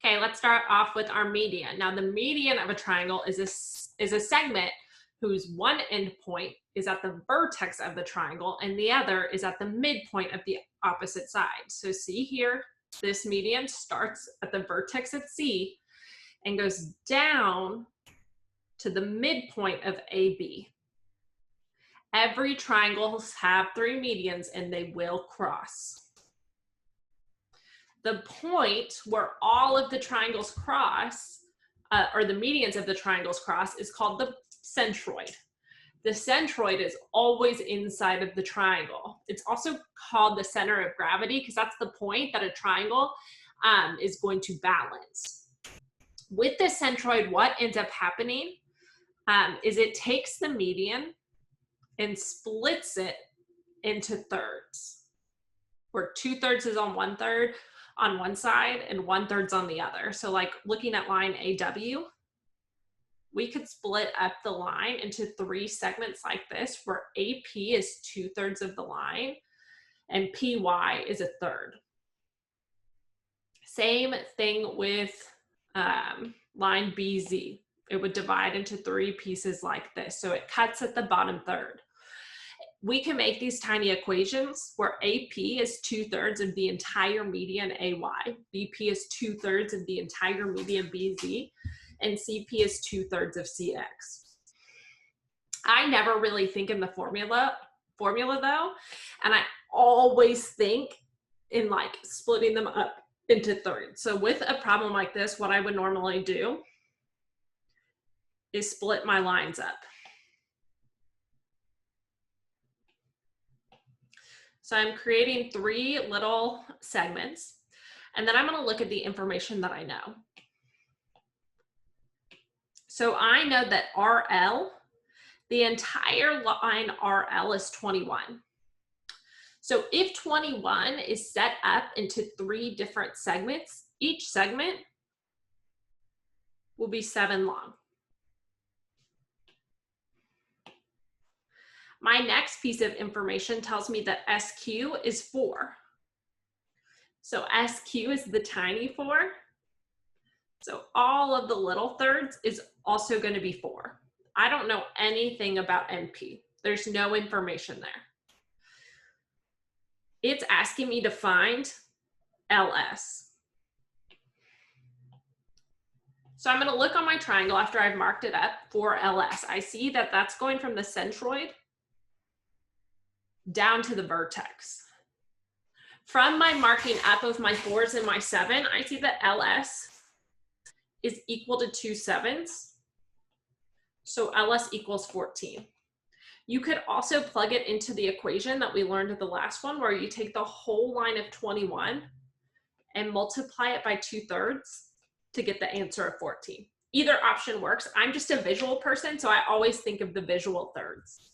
Okay, let's start off with our median. Now, the median of a triangle is a segment whose one end point is at the vertex of the triangle and the other is at the midpoint of the opposite side. So see here, this median starts at the vertex at C and goes down to the midpoint of AB. Every triangle have three medians and they will cross. The point where all of the triangles cross, or the medians of the triangles cross, is called the centroid. The centroid is always inside of the triangle. It's also called the center of gravity because that's the point that a triangle is going to balance. With the centroid, what ends up happening is it takes the median and splits it into thirds, where 2/3 is on one side and 1/3 on the other. So like looking at line AW, we could split up the line into three segments like this, where AP is 2/3 of the line and PY is 1/3. Same thing with line BZ. It would divide into three pieces like this. So it cuts at the bottom third. We can make these tiny equations where AP is 2/3 of the entire median AY, BP is 2/3 of the entire median BZ, and CP is 2/3 of CX. I never really think in the formula though, and I always think in like splitting them up into thirds. So with a problem like this, what I would normally do is split my lines up. So I'm creating three little segments, and then I'm going to look at the information that I know. So I know that RL, the entire line RL is 21. So if 21 is set up into three different segments, each segment will be 7 long. My next piece of information tells me that SQ is 4. So SQ is the tiny 4. So all of the little thirds is also going to be 4. I don't know anything about NP. There's no information there. It's asking me to find LS. So I'm going to look on my triangle after I've marked it up for LS. I see that that's going from the centroid down to the vertex. From my marking up of my 4s and my 7, I see that LS is equal to 2 7s. So LS equals 14. You could also plug it into the equation that we learned at the last one, where you take the whole line of 21 and multiply it by 2/3 to get the answer of 14. Either option works. I'm just a visual person, so I always think of the visual thirds.